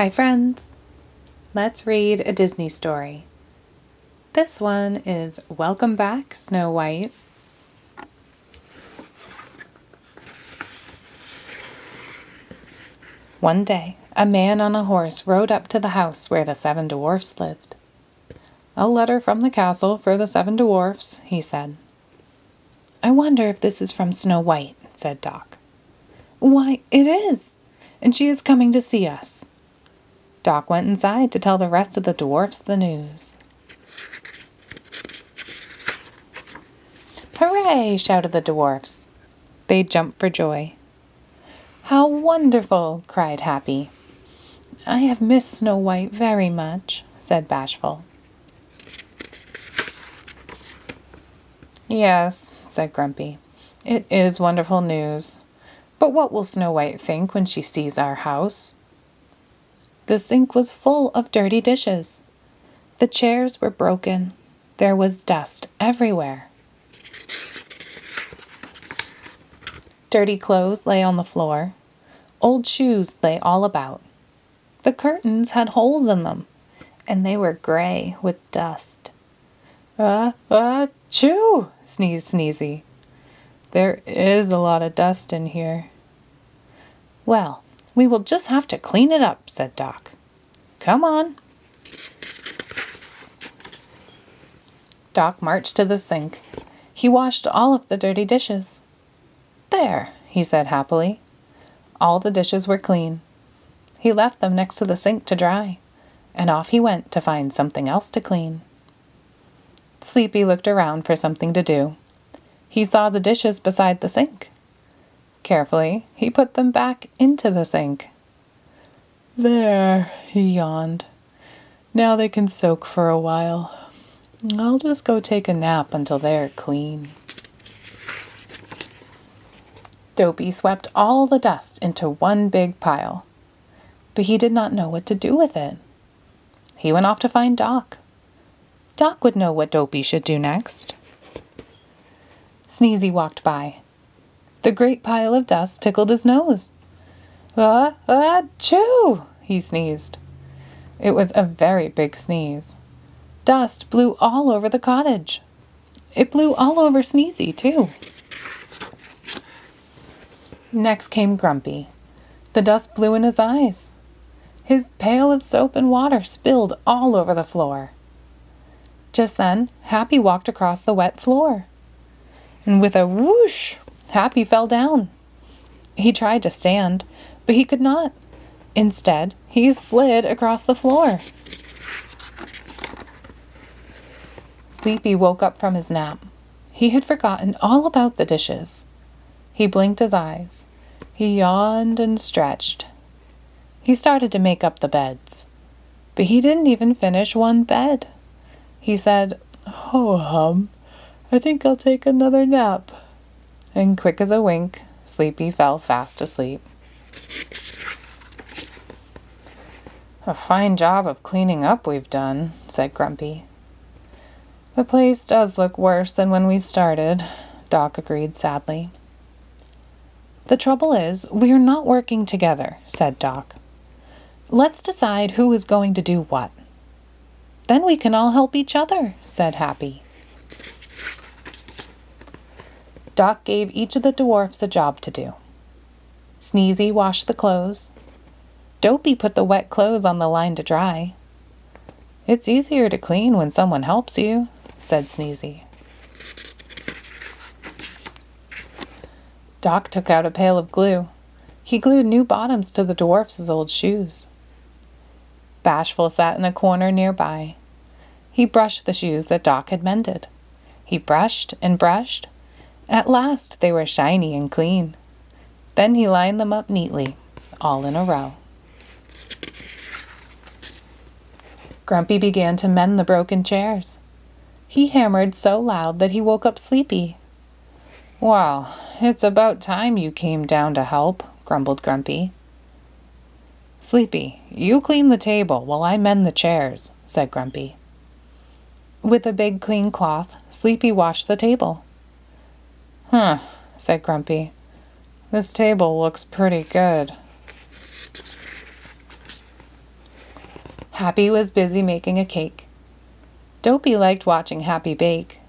Hi friends! Let's read a Disney story. This one is Welcome Back, Snow White. One day, a man on a horse rode up to the house where the Seven Dwarfs lived. "A letter from the castle for the Seven Dwarfs," he said. "I wonder if this is from Snow White," said Doc. "Why, it is, and she is coming to see us." Doc went inside to tell the rest of the dwarfs the news. "Hooray!" shouted the dwarfs. They jumped for joy. "How wonderful!" cried Happy. "I have missed Snow White very much," said Bashful. "Yes," said Grumpy, "it is wonderful news. But what will Snow White think when she sees our house?" The sink was full of dirty dishes. The chairs were broken. There was dust everywhere. Dirty clothes lay on the floor. Old shoes lay all about. The curtains had holes in them, and they were gray with dust. Achoo! Sneezed Sneezy. "There is a lot of dust in here." "Well, we will just have to clean it up," said Doc. "Come on." Doc marched to the sink. He washed all of the dirty dishes. "There," he said happily. All the dishes were clean. He left them next to the sink to dry, and off he went to find something else to clean. Sleepy looked around for something to do. He saw the dishes beside the sink. Carefully, he put them back into the sink. "There," he yawned. "Now they can soak for a while. I'll just go take a nap until they're clean." Dopey swept all the dust into one big pile, but he did not know what to do with it. He went off to find Doc. Doc would know what Dopey should do next. Sneezy walked by. The great pile of dust tickled his nose. Achoo! He sneezed. It was a very big sneeze. Dust blew all over the cottage. It blew all over Sneezy, too. Next came Grumpy. The dust blew in his eyes. His pail of soap and water spilled all over the floor. Just then, Happy walked across the wet floor. And with a whoosh, Happy fell down. He tried to stand, but he could not. Instead, he slid across the floor. Sleepy woke up from his nap. He had forgotten all about the dishes. He blinked his eyes. He yawned and stretched. He started to make up the beds. But he didn't even finish one bed. He said, "Ho-hum, I think I'll take another nap." And quick as a wink, Sleepy fell fast asleep. "A fine job of cleaning up we've done," said Grumpy. "The place does look worse than when we started," Doc agreed sadly. "The trouble is, we are not working together," said Doc. "Let's decide who is going to do what." "Then we can all help each other," said Happy. Doc gave each of the dwarfs a job to do. Sneezy washed the clothes. Dopey put the wet clothes on the line to dry. "It's easier to clean when someone helps you," said Sneezy. Doc took out a pail of glue. He glued new bottoms to the dwarfs' old shoes. Bashful sat in a corner nearby. He brushed the shoes that Doc had mended. He brushed and brushed. At last they were shiny and clean. Then he lined them up neatly, all in a row. Grumpy began to mend the broken chairs. He hammered so loud that he woke up Sleepy. "Well, it's about time you came down to help," grumbled Grumpy. "Sleepy, you clean the table while I mend the chairs," said Grumpy. With a big clean cloth, Sleepy washed the table. Said Grumpy. "This table looks pretty good." Happy was busy making a cake. Dopey liked watching Happy bake.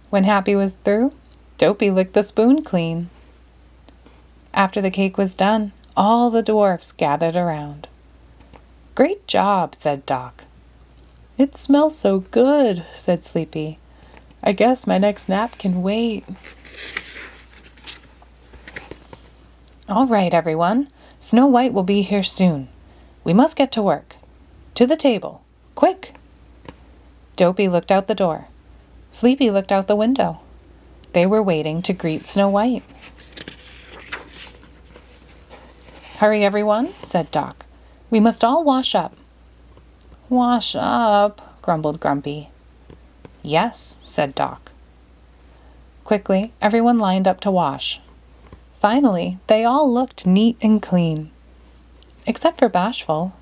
When Happy was through, Dopey licked the spoon clean. After the cake was done, all the dwarfs gathered around. "Great job," said Doc. "It smells so good," said Sleepy. "I guess my next nap can wait." "All right, everyone. Snow White will be here soon. We must get to work. To the table. Quick!" Dopey looked out the door. Sleepy looked out the window. They were waiting to greet Snow White. "Hurry, everyone," said Doc. "We must all wash up." "Wash up," grumbled Grumpy. "Yes," said Doc. Quickly, everyone lined up to wash. Finally, they all looked neat and clean. Except for Bashful.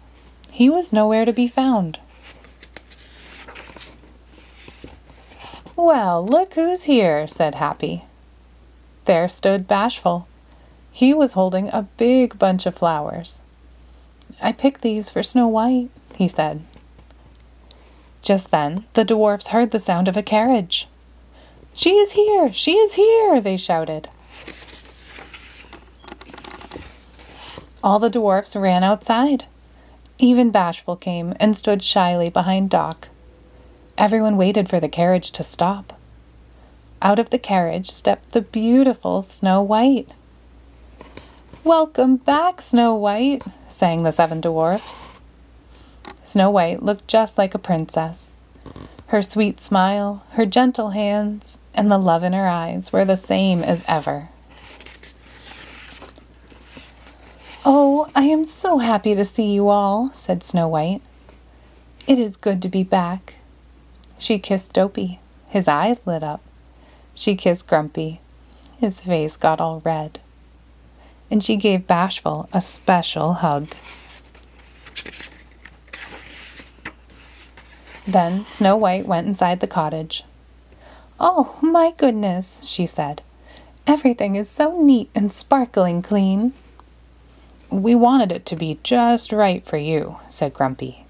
He was nowhere to be found. "Well, look who's here," said Happy. There stood Bashful. He was holding a big bunch of flowers. "I picked these for Snow White," he said. Just then, the dwarfs heard the sound of a carriage. "She is here! She is here!" they shouted. All the dwarfs ran outside. Even Bashful came and stood shyly behind Doc. Everyone waited for the carriage to stop. Out of the carriage stepped the beautiful Snow White. "Welcome back, Snow White," sang the 7 dwarfs. Snow White looked just like a princess. Her sweet smile, her gentle hands, and the love in her eyes were the same as ever. "Oh, I am so happy to see you all," said Snow White. "It is good to be back." She kissed Dopey. His eyes lit up. She kissed Grumpy. His face got all red. And she gave Bashful a special hug. Then Snow White went inside the cottage. "Oh, my goodness," she said. "Everything is so neat and sparkling clean." "We wanted it to be just right for you," said Grumpy.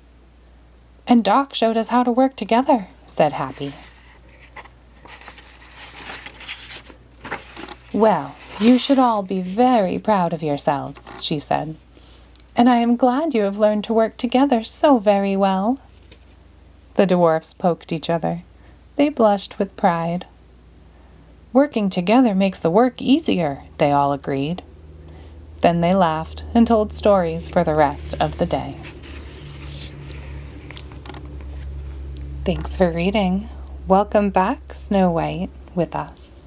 "And Doc showed us how to work together," said Happy. "Well, you should all be very proud of yourselves," she said. "And I am glad you have learned to work together so very well." The dwarfs poked each other. They blushed with pride. "Working together makes the work easier," they all agreed. Then they laughed and told stories for the rest of the day. Thanks for reading. Welcome back, Snow White, with us.